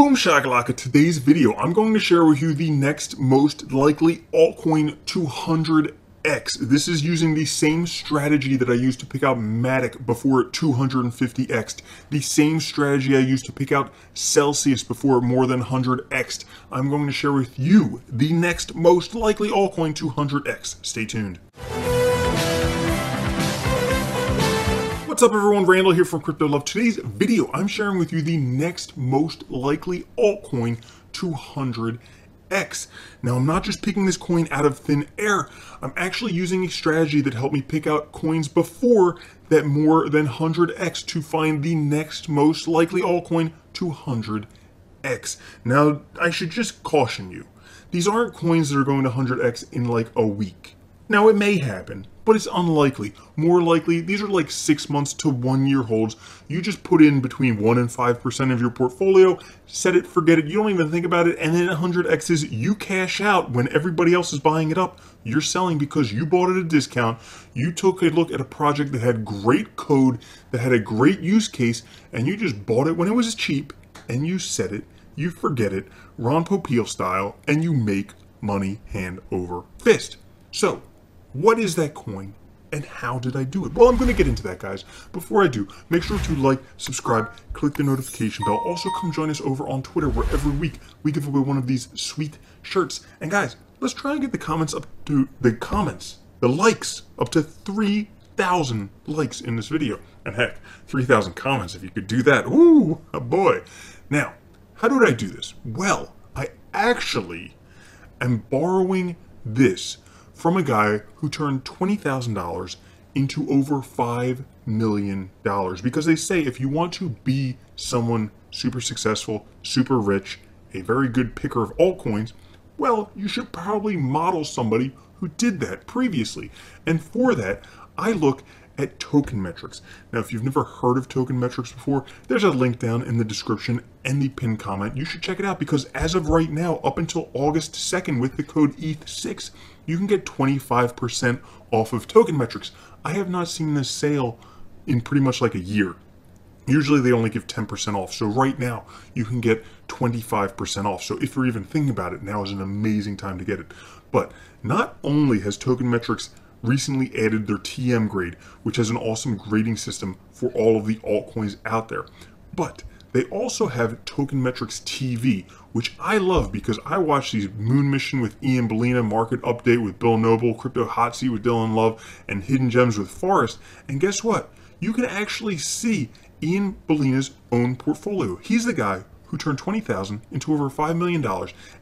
Boom shakalaka, today's video, I'm going to share with you the next most likely altcoin 200x. This is using the same strategy that I used to pick out Matic before it 250x'd. The same strategy I used to pick out Celsius before it more than 100x'd. I'm going to share with you the next most likely altcoin 200x. Stay tuned. What's up everyone, Randall here from Crypto Love. Today's video, I'm sharing with you the next most likely altcoin 200x. Now I'm not just picking this coin out of thin air, I'm actually using a strategy that helped me pick out coins before that more than 100x to find the next most likely altcoin 200x. Now I should just caution you, these aren't coins that are going to 100x in like a week. Now it may happen, but it's unlikely. More likely, these are like 6 months to 1 year holds. You just put in between 1 and 5% of your portfolio, set it, forget it, you don't even think about it, and then 100x's, you cash out when everybody else is buying it up. You're selling because you bought at a discount, you took a look at a project that had great code, that had a great use case, and you just bought it when it was cheap, and you set it, you forget it, Ron Popeil style, and you make money hand over fist. So, what is that coin and how did I do it? Well, I'm going to get into that, guys. Before I do, make sure to like, subscribe, click the notification bell. Also, come join us over on Twitter where every week we give away one of these sweet shirts. And guys, let's try and get the likes up to 3,000 likes in this video. And heck, 3,000 comments if you could do that. Ooh, oh boy. Now, how did I do this? Well, I actually am borrowing this from a guy who turned $20,000 into over $5 million. Because they say if you want to be someone super successful, super rich, a very good picker of altcoins, well, you should probably model somebody who did that previously. And for that, I look at token metrics. Now, if you've never heard of token metrics before, there's a link down in the description and the pinned comment. You should check it out because as of right now, up until August 2nd with the code ETH6, you can get 25% off of token metrics. I have not seen this sale in pretty much like a year. Usually they only give 10% off. So right now you can get 25% off. So if you're even thinking about it, now is an amazing time to get it. But not only has token metrics recently added their TM grade, which has an awesome grading system for all of the altcoins out there, but they also have Token Metrics TV, which I love because I watch these Moon Mission with Ian Bellina, Market Update with Bill Noble, Crypto Hot Seat with Dylan Love, and Hidden Gems with Forrest. And guess what? You can actually see Ian Bellina's own portfolio. He's the guy who turned $20,000 into over $5 million,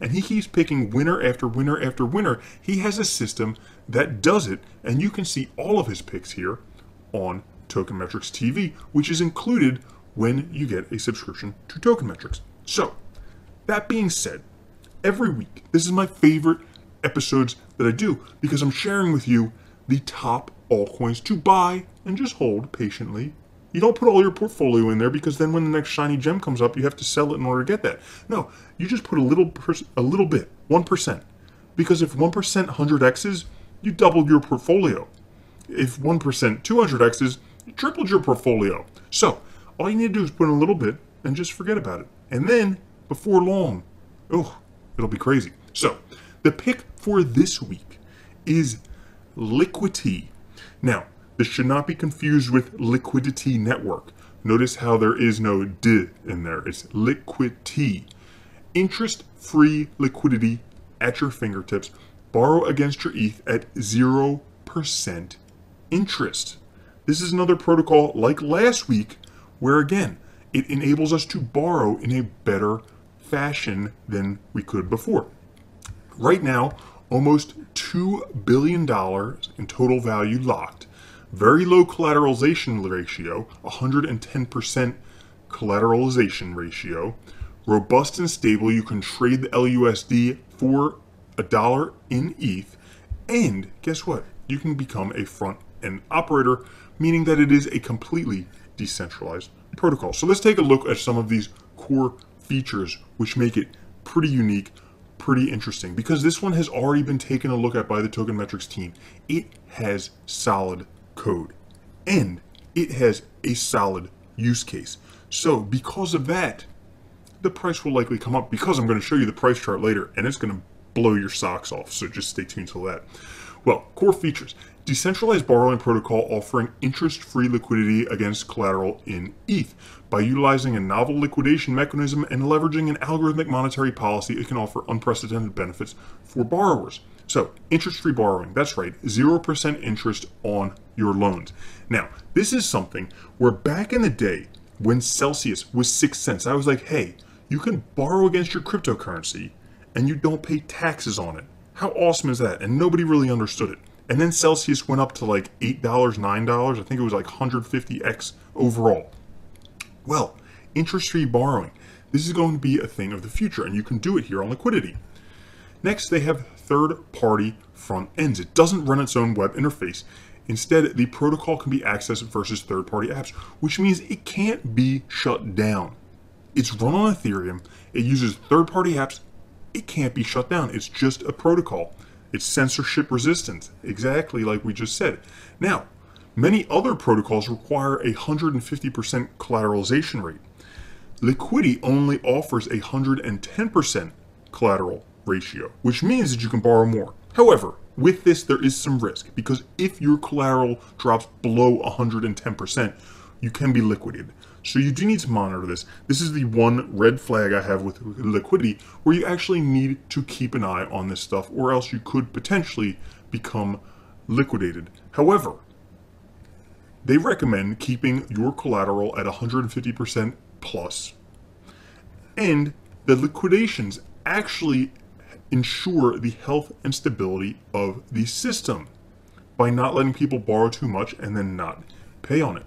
and he keeps picking winner after winner after winner. He has a system that does it, and you can see all of his picks here on Token Metrics TV, which is included when you get a subscription to Token Metrics. So, that being said, every week, this is my favorite episodes that I do because I'm sharing with you the top altcoins to buy and just hold patiently. You don't put all your portfolio in there because then when the next shiny gem comes up, you have to sell it in order to get that. No, you just put a little bit, 1%. Because if 1% 100x's, you doubled your portfolio. If 1% 200x's, you tripled your portfolio. So, all you need to do is put in a little bit and just forget about it. And then, before long, oh, it'll be crazy. So, the pick for this week is LIQUITY. Now, this should not be confused with Liquidity Network. Notice how there is no D in there. It's LIQUITY. Interest-free liquidity at your fingertips. Borrow against your ETH at 0% interest. This is another protocol like last week where, again, it enables us to borrow in a better fashion than we could before. Right now, almost $2 billion in total value locked. Very low collateralization ratio, 110% collateralization ratio. Robust and stable, you can trade the LUSD for $1 in ETH. And guess what? You can become a front-end operator, meaning that it is a completely decentralized protocol. So let's take a look at some of these core features which make it pretty unique, pretty interesting, because this one has already been taken a look at by the Token Metrics team. It has solid code and it has a solid use case. So because of that, the price will likely come up because I'm going to show you the price chart later, and it's going to blow your socks off, so just stay tuned till that. Well, core features. Decentralized borrowing protocol offering interest-free liquidity against collateral in ETH. By utilizing a novel liquidation mechanism and leveraging an algorithmic monetary policy, it can offer unprecedented benefits for borrowers. So, interest-free borrowing, that's right, 0% interest on your loans. Now, this is something where back in the day, when Celsius was 6 cents, I was like, hey, you can borrow against your cryptocurrency and you don't pay taxes on it. How awesome is that? And nobody really understood it. And then Celsius went up to like $8, $9. I think it was like 150x overall. Well, interest-free borrowing. This is going to be a thing of the future, and you can do it here on Liquidity. Next, they have third-party front ends. It doesn't run its own web interface. Instead, the protocol can be accessed versus third-party apps, which means it can't be shut down. It's run on Ethereum. It uses third-party apps. It can't be shut down. It's just a protocol. It's censorship resistant, exactly like we just said. Now, many other protocols require a 150% collateralization rate. Liquidity only offers a 110% collateral ratio, which means that you can borrow more. However, with this, there is some risk, because if your collateral drops below 110%, you can be liquidated. So you do need to monitor this. This is the one red flag I have with Liquidity, where you actually need to keep an eye on this stuff, or else you could potentially become liquidated. However, they recommend keeping your collateral at 150% plus, and the liquidations actually ensure the health and stability of the system by not letting people borrow too much and then not pay on it.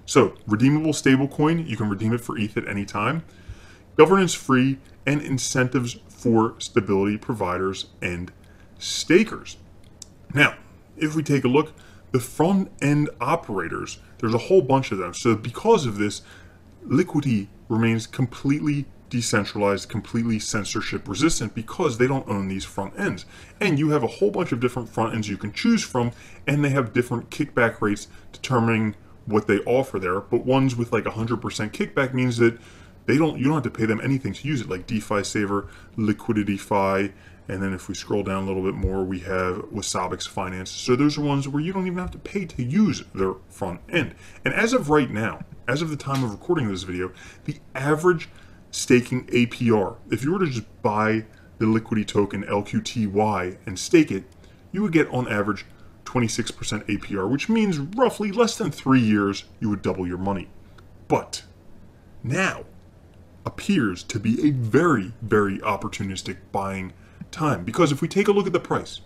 So, redeemable stablecoin, you can redeem it for ETH at any time. Governance free, and incentives for stability providers and stakers. Now, if we take a look, the front end operators, there's a whole bunch of them. So because of this, Liquidity remains completely decentralized, completely censorship resistant, because they don't own these front ends. And you have a whole bunch of different front ends you can choose from, and they have different kickback rates determining what they offer there. But ones with like 100% kickback means that you don't have to pay them anything to use it, like DeFi Saver, LiquidityFi, and then if we scroll down a little bit more, we have Wasabix Finance. So those are ones where you don't even have to pay to use their front end. And as of right now, as of the time of recording this video, the average staking APR, if you were to just buy the Liquidity token LQTY and stake it, you would get on average 26% APR, which means roughly less than 3 years you would double your money. But now appears to be a very, very opportunistic buying time, because if we take a look at the price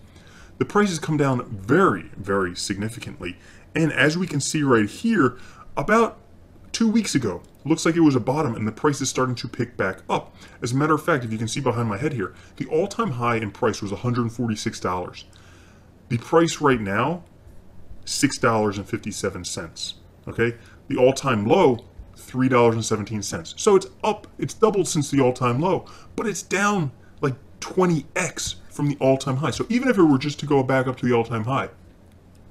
has come down very, very significantly. And as we can see right here, about 2 weeks ago, looks like it was a bottom, and the price is starting to pick back up. As a matter of fact, if you can see behind my head here, the all-time high in price was $146. The price right now, $6.57, okay? The all-time low, $3.17. So it's up, it's doubled since the all-time low, but it's down like 20x from the all-time high. So even if it were just to go back up to the all-time high,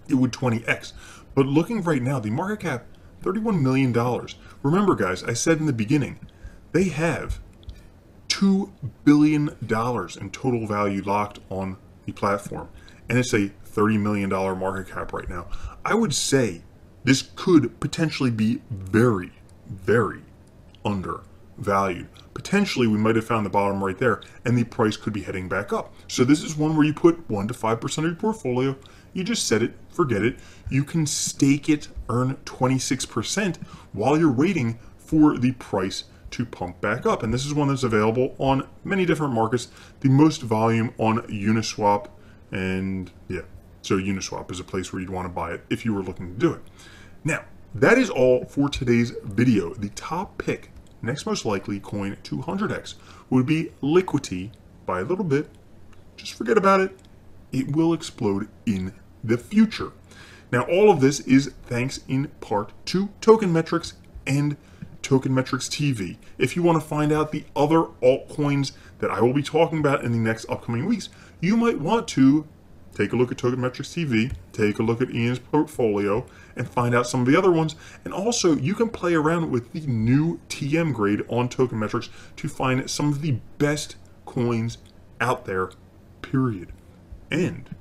it would 20x. But looking right now, the market cap, $31 million. Remember guys, I said in the beginning, they have $2 billion in total value locked on the platform. And it's a $30 million market cap right now. I would say this could potentially be very, very undervalued. Potentially, we might have found the bottom right there, and the price could be heading back up. So this is one where you put 1 to 5% of your portfolio, you just set it, forget it. You can stake it, earn 26% while you're waiting for the price to pump back up. And this is one that's available on many different markets. The most volume on Uniswap. And yeah, so Uniswap is a place where you'd want to buy it if you were looking to do it. Now, that is all for today's video. The top pick, next most likely coin 200x, would be Liquidity by a little bit. Just forget about it. It will explode in the future. Now, all of this is thanks in part to Token Metrics and Token Metrics TV. If you want to find out the other altcoins that I will be talking about in the next upcoming weeks, you might want to take a look at Tokenmetrics TV, take a look at Ian's portfolio, and find out some of the other ones. And also, you can play around with the new TM grade on Tokenmetrics to find some of the best coins out there, period. And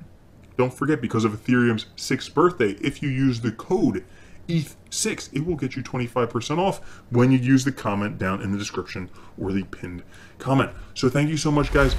don't forget, because of Ethereum's 6th birthday, if you use the code ETH6, it will get you 25% off when you use the comment down in the description or the pinned comment. So thank you so much, guys.